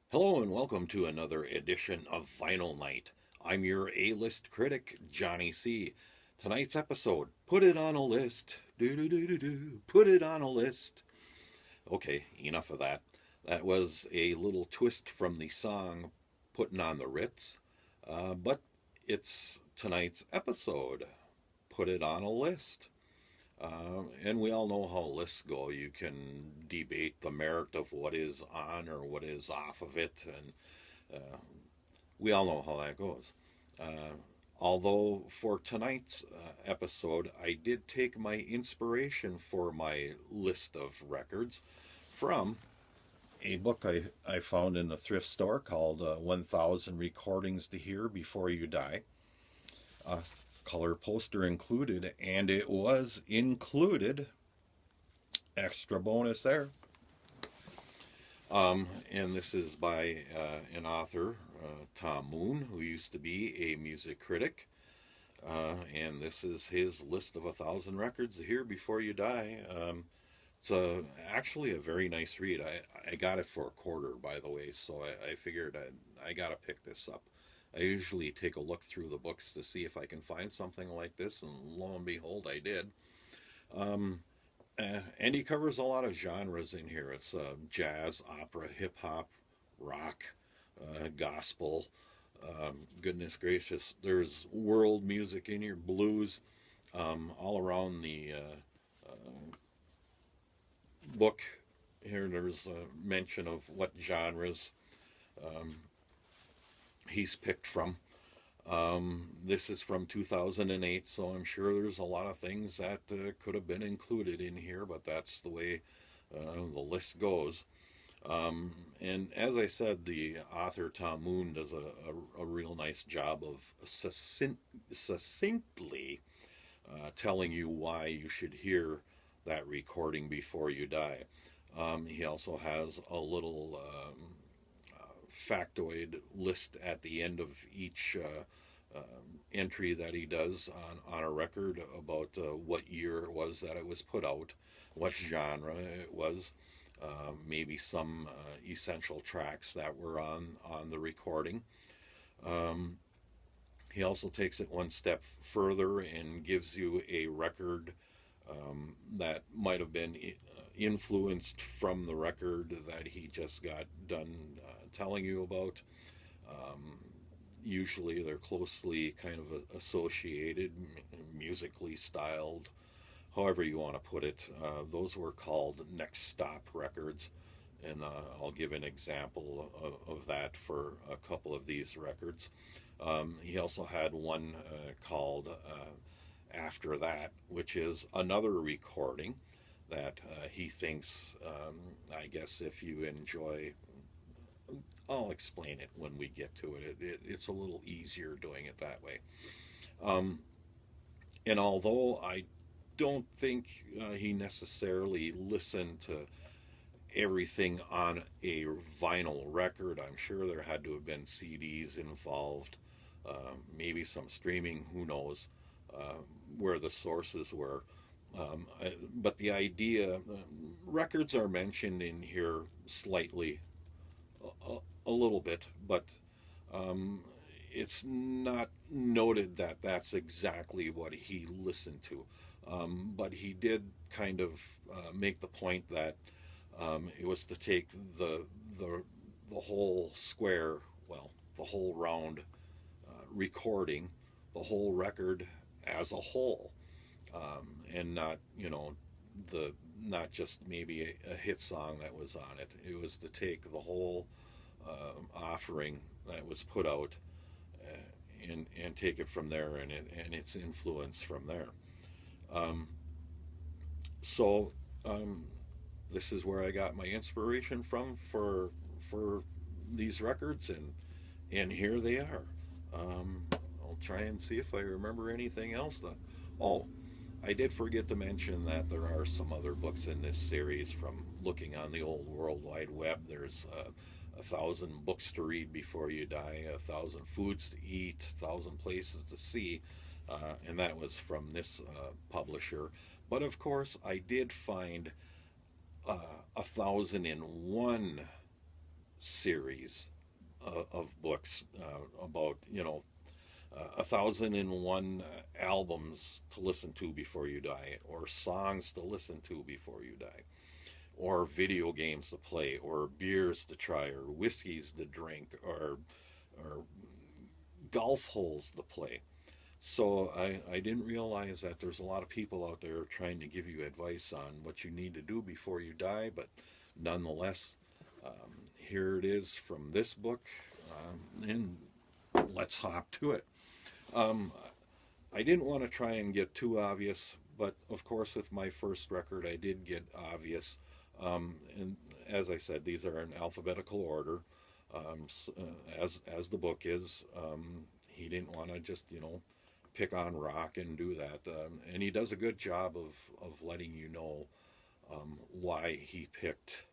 Hello and welcome to another edition of Vinyl Night. I'm your A-list critic, Johnny C. Tonight's episode, put it on a list. Do do do do do. Put it on a list. Okay, enough of that. That was a little twist from the song Puttin' on the Ritz. But it's tonight's episode. Put it on a list. And we all know how lists go. You can debate the merit of what is on or what is off of it, and we all know how that goes. Uh, Although for tonight's episode, I did take my inspiration for my list of records from a book I found in the thrift store called 1000 Recordings to Hear Before You Die. Color poster included, and it was included. Extra bonus there. And this is by an author, Tom Moon, who used to be a music critic. And this is his list of 1,000 records to hear before you die. It's actually a very nice read. I got it for a quarter, by the way, so I figured I got to pick this up. I usually take a look through the books to see if I can find something like this, and lo and behold, I did. Um, and he covers a lot of genres in here. It's jazz, opera, hip hop, rock, gospel. Goodness gracious, there's world music in here, blues, all around the book. Here, there's a mention of what genres um, he's picked from. This is from 2008, so I'm sure there's a lot of things that could have been included in here, but that's the way the list goes. And as I said, the author Tom Moon does a real nice job of succinctly telling you why you should hear that recording before you die. He also has a little factoid list at the end of each entry that he does on a record about what year it was that it was put out, what genre it was, maybe some essential tracks that were on the recording. Um, he also takes it one step further and gives you a record that might have been influenced from the record that he just got done telling you about. Um, Usually they're closely kind of associated, musically styled, however you want to put it. Those were called Next Stop records, and I'll give an example of that for a couple of these records. He also had one called After That, which is another recording that he thinks, I guess, if you enjoy. I'll explain it when we get to it. It's a little easier doing it that way. Um, and although I don't think he necessarily listened to everything on a vinyl record, I'm sure there had to have been CDs involved, maybe some streaming, who knows where the sources were. But the idea, records are mentioned in here slightly, a little bit, but um, it's not noted that that's exactly what he listened to. But he did kind of make the point that it was to take the the whole square, well, the whole round recording, the whole record as a whole, and not the not just maybe a hit song that was on it. It was to take the whole offering that was put out and take it from there and its influence from there. Um, so this is where I got my inspiration from for these records, and here they are. I'll try and see if I remember anything else. Oh, I did forget to mention that there are some other books in this series from looking on the old World Wide Web. There's 1,000 books to read before you die, 1,000 foods to eat, 1,000 places to see, and that was from this publisher. But of course, I did find 1,001 series of books about 1,001 albums to listen to before you die, or songs to listen to before you die, or video games to play, or beers to try, or whiskeys to drink, or golf holes to play. So I didn't realize that there's a lot of people out there trying to give you advice on what you need to do before you die, but nonetheless, here it is from this book, and let's hop to it. Um, I didn't want to try and get too obvious, but of course, with my first record, I did get obvious. And as I said, these are in alphabetical order, as the book is. He didn't want to just pick on rock and do that, and he does a good job of letting you know why he picked.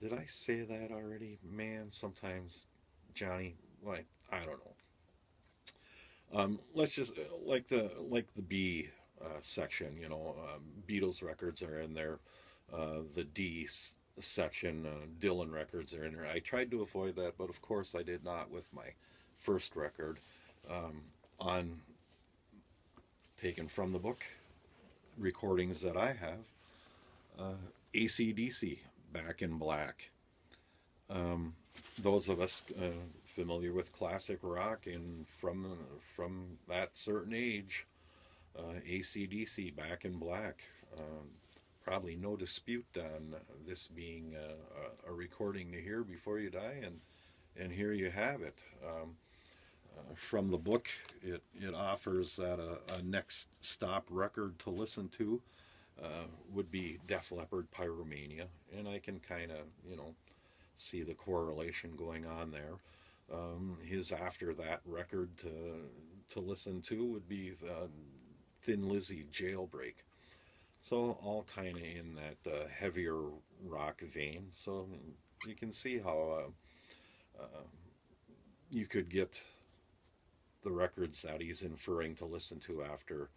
Did I say that already? Man, sometimes Johnny, like, I don't know. Let's just like the B section. Beatles records are in there. The D section, Dylan records are in there. I tried to avoid that, but of course I did not with my first record. On taken from the book, recordings that I have, AC/DC, Back in Black. Those of us familiar with classic rock and from that certain age, AC/DC, Back in Black. Probably no dispute on this being a recording to hear before you die, and here you have it. From the book, it offers that a next stop record to listen to would be Def Leppard, Pyromania, and I can kind of see the correlation going on there. His after that record to listen to would be Thin Lizzy, Jailbreak. So all kind of in that heavier rock vein. So you can see how you could get the records that he's inferring to listen to after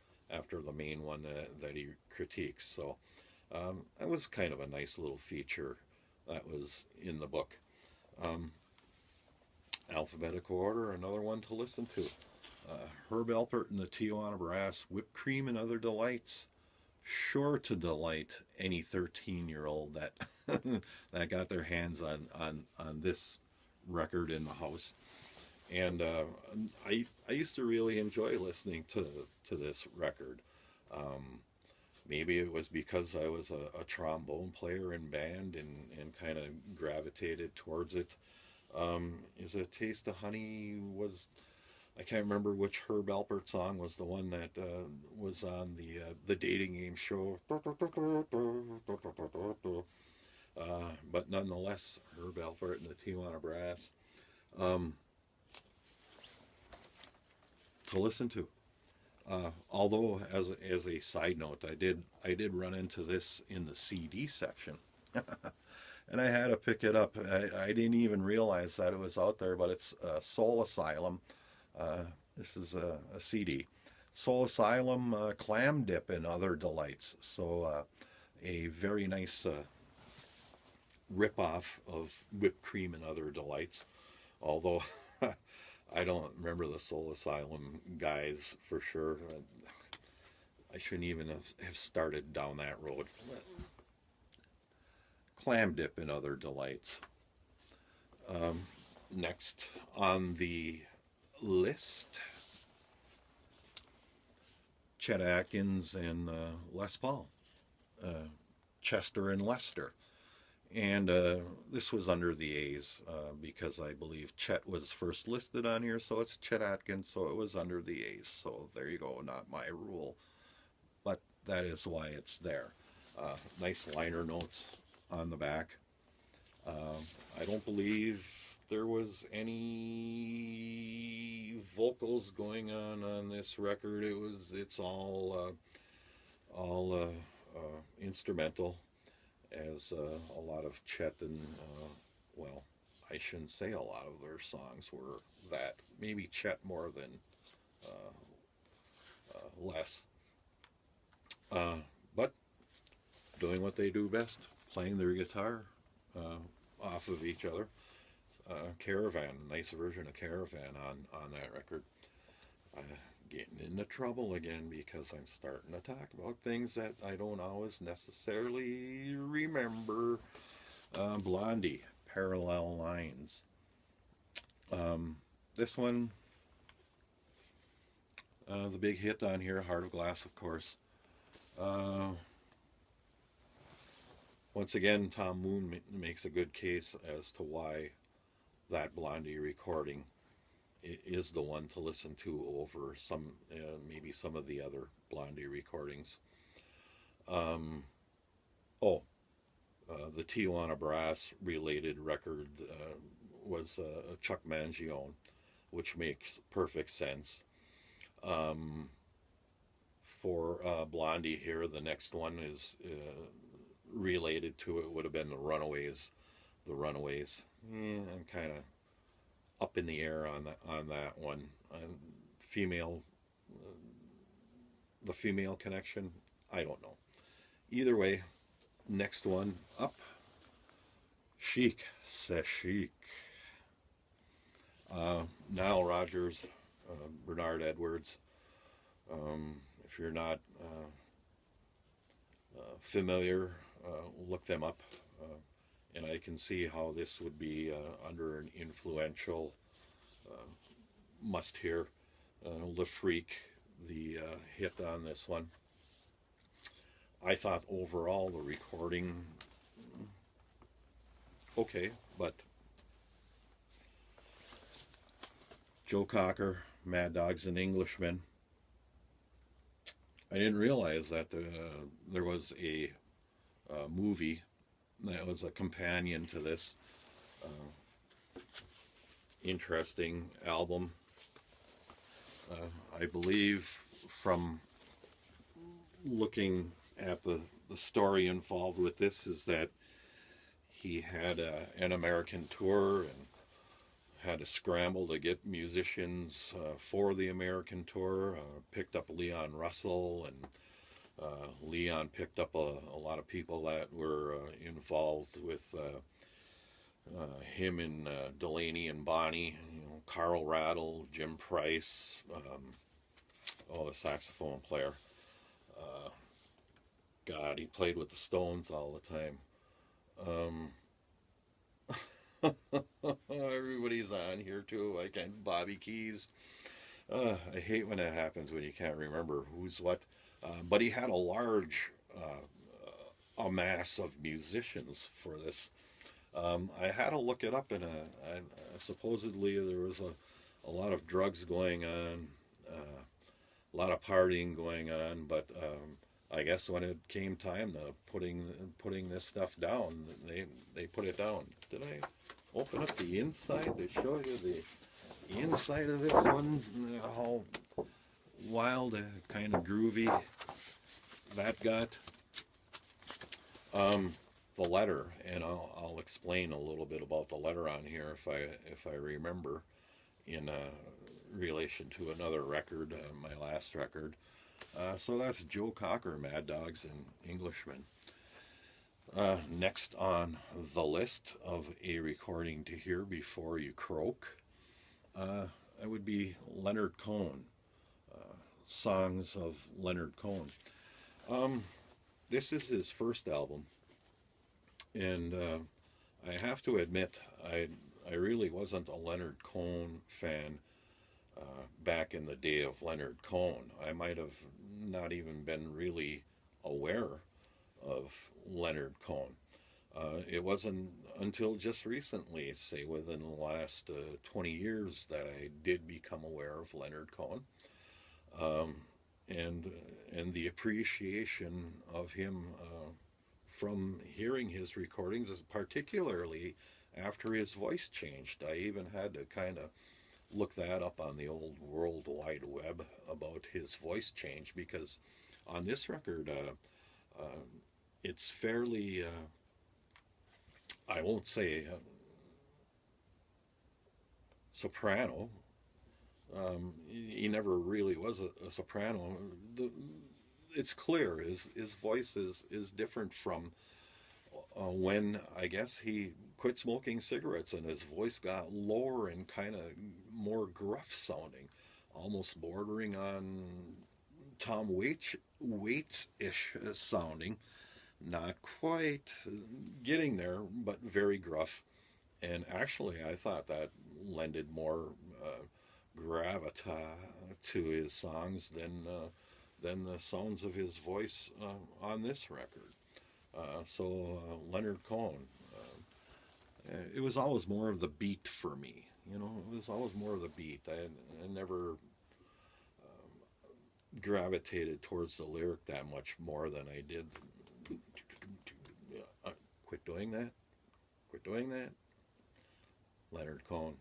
the main one that he critiques. So that was kind of a nice little feature that was in the book. Alphabetical order, another one to listen to. Herb Alpert and the Tijuana Brass, Whipped Cream and Other Delights. Sure to delight any 13-year-old that that got their hands on this record in the house. And I used to really enjoy listening to this record. Maybe it was because I was a trombone player in band and kind of gravitated towards it. Is it Taste of Honey? I can't remember which Herb Alpert song was the one that was on the dating game show. But nonetheless, Herb Alpert and the Tijuana Brass. To listen to. Although, as a side note, I did run into this in the CD section, and I had to pick it up. I didn't even realize that it was out there, but it's Soul Asylum. This is a CD. Soul Asylum, Clam Dip and Other Delights. So a very nice rip-off of Whipped Cream and Other Delights. Although I don't remember the Soul Asylum guys for sure. I shouldn't even have started down that road. Clam Dip and Other Delights. Next on the list, Chet Atkins and Les Paul, Chester and Lester. And this was under the A's because I believe Chet was first listed on here, so it's Chet Atkins, so it was under the A's. So there you go, not my rule, but that is why it's there. Nice liner notes on the back. I don't believe there was any vocals going on this record. It's all instrumental. As a lot of Chet and, well, I shouldn't say a lot of their songs were that. Maybe Chet more than Les. But doing what they do best, playing their guitar off of each other. Caravan, nice version of Caravan on that record. Getting into trouble again because I'm starting to talk about things that I don't always necessarily remember. Blondie, Parallel Lines. This one, the big hit on here, Heart of Glass, of course. Once again, Tom Moon makes a good case as to why that Blondie recording is the one to listen to over some, maybe some of the other Blondie recordings. The Tijuana Brass related record was Chuck Mangione, which makes perfect sense. For Blondie here, the next one is related to it, would have been the Runaways. The Runaways. I'm kind of up in the air on that one. The female connection, I don't know. Either way, next one up, Chic, C'est Chic. Nile Rodgers, Bernard Edwards. If you're not familiar, look them up. And I can see how this would be under an influential must-hear. Le Freak, the hit on this one. I thought overall the recording, okay, but Joe Cocker, Mad Dogs and Englishmen. I didn't realize that there was a movie that was a companion to this interesting album. I believe from looking at the story involved with this is that he had an American tour and had to scramble to get musicians for the American tour. Picked up Leon Russell, and Leon picked up a lot of people that were involved with him and Delaney and Bonnie. Carl Rattle, Jim Price, the saxophone player. God, he played with the Stones all the time. Everybody's on here too. I can't. Bobby Keys. I hate when that happens, when you can't remember who's what. But he had a large amass of musicians for this. I had to look it up, and supposedly there was a lot of drugs going on, a lot of partying going on, but I guess when it came time to putting this stuff down, they put it down. Did I open up the inside to show you the inside of this one? How wild, kind of groovy that got. The letter, and I'll explain a little bit about the letter on here if I remember, in relation to another record, my last record. So that's Joe Cocker, Mad Dogs and Englishmen. Next on the list of a recording to hear before you croak, it would be Leonard Cohen. Songs of Leonard Cohen. This is his first album, and I have to admit, I really wasn't a Leonard Cohen fan back in the day of Leonard Cohen. I might have not even been really aware of Leonard Cohen. It wasn't until just recently, say within the last 20 years, that I did become aware of Leonard Cohen. And the appreciation of him from hearing his recordings, particularly after his voice changed. I even had to kind of look that up on the old World Wide Web about his voice change, because on this record, it's fairly, I won't say soprano. He never really was a soprano. It's clear his voice is different from when I guess he quit smoking cigarettes and his voice got lower and kind of more gruff sounding, almost bordering on Tom Waits ish sounding. Not quite getting there, but very gruff. And actually, I thought that lended more gravitas to his songs than the sounds of his voice on this record. Leonard Cohen, it was always more of the beat for me. You know, it was always more of the beat. I never gravitated towards the lyric that much more than I did. Quit doing that. Quit doing that. Leonard Cohen.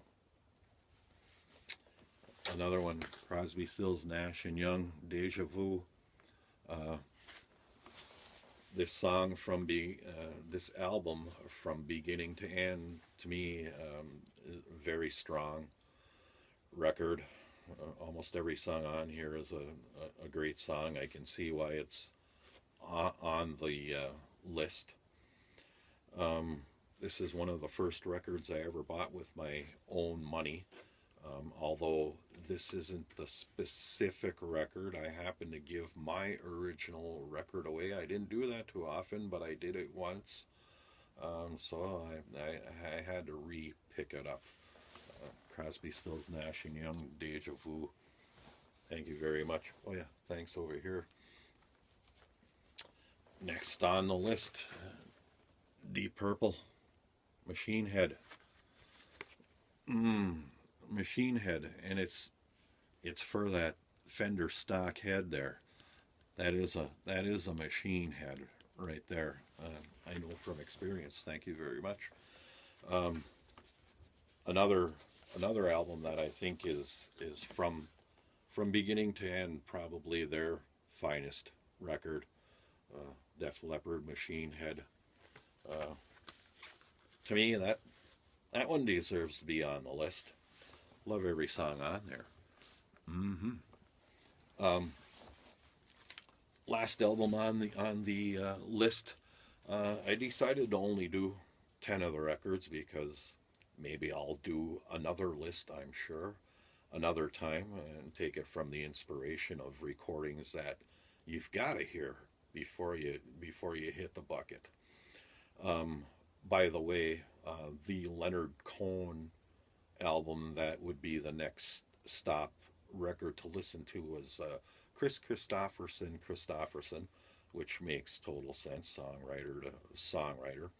Another one, Crosby, Stills, Nash and Young, Deja Vu. This song this album from beginning to end, to me, is a very strong record. Almost every song on here is a great song. I can see why it's on the list. This is one of the first records I ever bought with my own money. Although this isn't the specific record, I happened to give my original record away. I didn't do that too often, but I did it once. So I had to re-pick it up. Crosby, Stills, Nash and Young, Deja Vu. Thank you very much. Oh yeah, thanks over here. Next on the list, Deep Purple, Machine Head. Machine Head, and it's for that Fender stock head there. That is a Machine Head right there. I know from experience. Thank you very much. Another album that I think is from beginning to end probably their finest record. Def Leppard, Machine Head. To me, that one deserves to be on the list. Love every song on there. Last album on the list. I decided to only do 10 of the records because maybe I'll do another list, I'm sure, another time, and take it from the inspiration of recordings that you've got to hear before you hit the bucket. By the way, the Leonard Cohen album that would be the next stop record to listen to was Chris Christopherson, which makes total sense, songwriter to songwriter.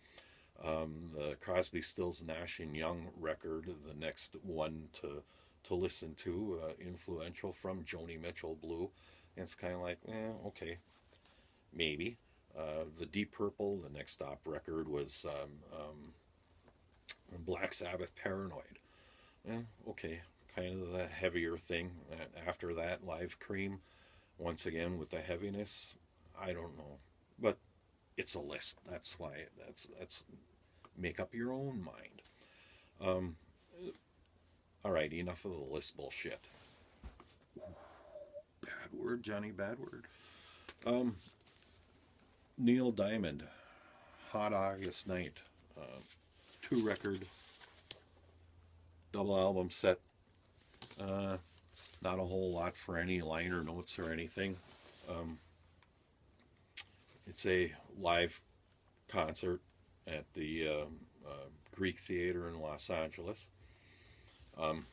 The Crosby, Stills, Nash and Young record, the next one to listen to, influential from Joni Mitchell Blue. And it's kind of like, okay, maybe. The Deep Purple, the next stop record was Black Sabbath, Paranoid. Okay, kind of the heavier thing. After that, Live Cream, once again with the heaviness. I don't know, but it's a list. That's why that's make up your own mind. All right, enough of the list bullshit. Bad word, Johnny. Bad word. Neil Diamond, Hot August Night, 2-record. Double album set. Not a whole lot for any liner notes or anything. It's a live concert at the Greek Theater in Los Angeles. Kind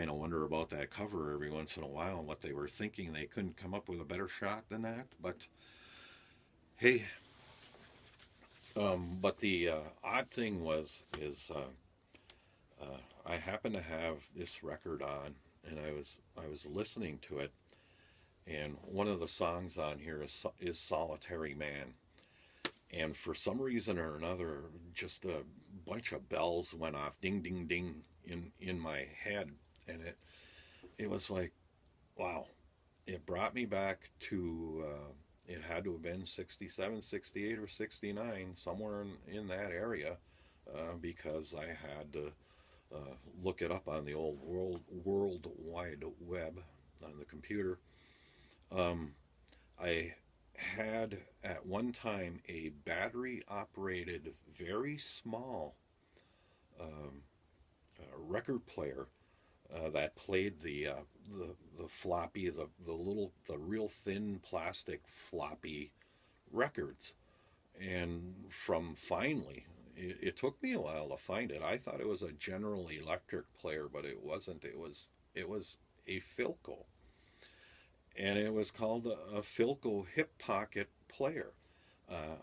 of wonder about that cover every once in a while and what they were thinking. They couldn't come up with a better shot than that, but hey. But the odd thing is I happened to have this record on, and I was listening to it, and one of the songs on here is Solitary Man, and for some reason or another, just a bunch of bells went off, ding ding ding, in my head, and it was like, wow, it brought me back to it had to have been 67, 68, or 69, somewhere in that area, because I had to look it up on the old World Wide Web on the computer. I had at one time a battery operated, very small um, record player that played the floppy, the real thin plastic floppy records. And from finally, it took me a while to find it. I thought it was a General Electric player, but it wasn't. It was a Philco, and it was called a Philco hip pocket player.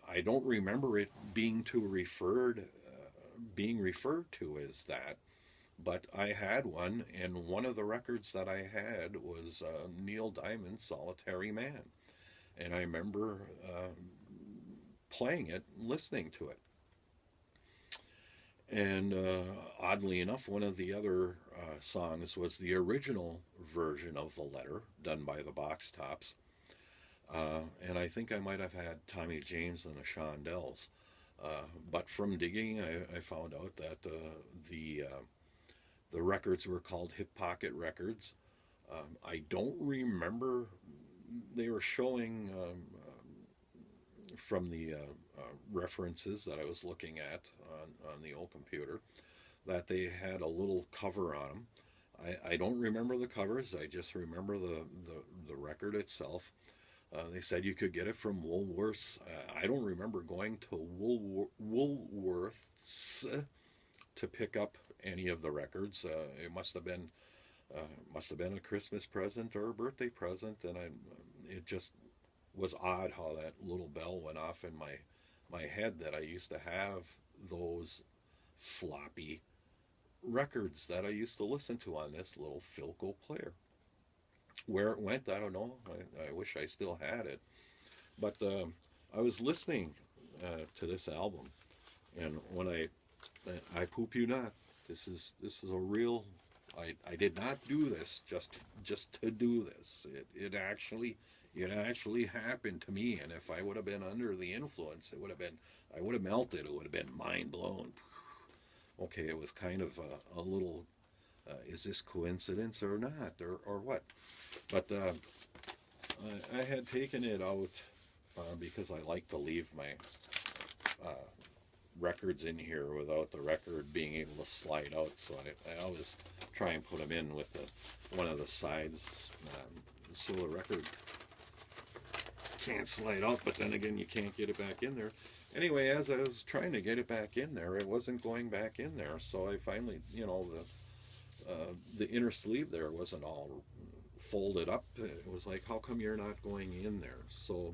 I don't remember it being referred to as that, but I had one, and one of the records that I had was Neil Diamond's "Solitary Man," and I remember playing it, listening to it. And oddly enough, one of the other songs was the original version of the letter done by the Box Tops. And I think I might have had Tommy James and the Shondells. But from digging, I found out that the records were called Hip Pocket Records. I don't remember, they were showing from the references that I was looking at on the old computer, that they had a little cover on them. I don't remember the covers. I just remember the record itself. They said you could get it from Woolworths. I don't remember going to Woolworths to pick up any of the records. It must have been a Christmas present or a birthday present, and it just was odd how that little bell went off in my head that I used to have those floppy records that I used to listen to on this little Philco player. Where it went, I don't know. I wish I still had it. But I was listening to this album, and when I poop you not, this is a real. I did not do this just to do this. It actually happened to me, and if I would have been under the influence, I would have melted. It would have been mind blown. Okay, it was kind of a little. Is this coincidence or not, or what? But I had taken it out because I like to leave my records in here without the record being able to slide out. So I always try and put them in with one of the sides, so the record can't slide out. But then again, you can't get it back in there. Anyway, as I was trying to get it back in there, it wasn't going back in there. So I finally, the inner sleeve there wasn't all folded up. It was like, how come you're not going in there? So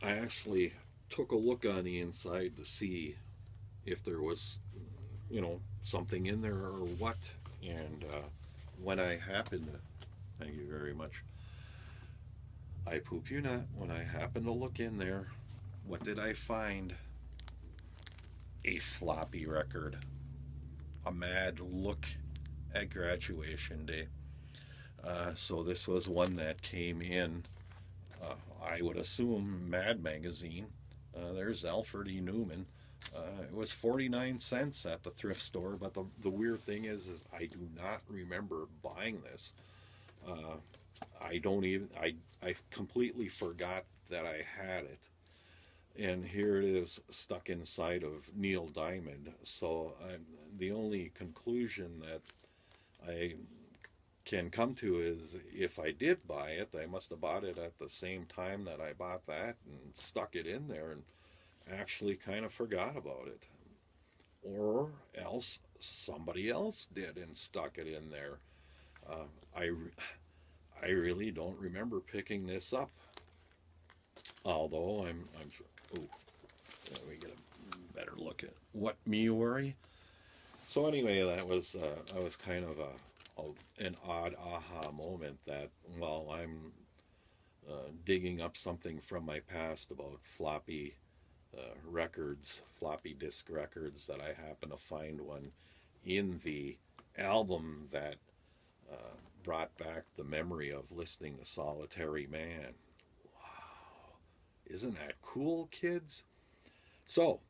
I actually took a look on the inside to see if there was, something in there or what. And when I happened to, thank you very much, I poop you not, when I happened to look in there, what did I find? A floppy record. A mad look at graduation day. So this was one that came in, I would assume, Mad Magazine. There's Alfred E. Newman. It was 49 cents at the thrift store, but the weird thing is I do not remember buying this. I completely forgot that I had it. And here it is stuck inside of Neil Diamond. So the only conclusion that I can come to is, if I did buy it, I must have bought it at the same time that I bought that and stuck it in there and actually kind of forgot about it. Or else somebody else did and stuck it in there. I really don't remember picking this up. Although I'm let me get a better look at what me worry. So anyway, that was kind of an odd aha moment that while I'm digging up something from my past about floppy records, floppy disk records, that I happen to find one in the album that brought back the memory of listening to Solitary Man. Wow, isn't that cool, kids? So,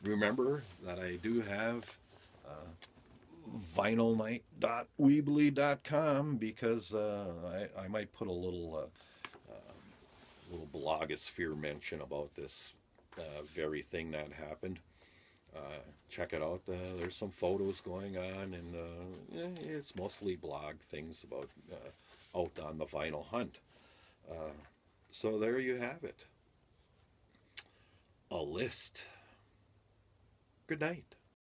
remember that I do have vinylnight.weebly.com, because I might put a little blogosphere mention about this very thing that happened. Check it out. There's some photos going on, and it's mostly blog things about out on the vinyl hunt. Uh, so there you have it. A list. Good night.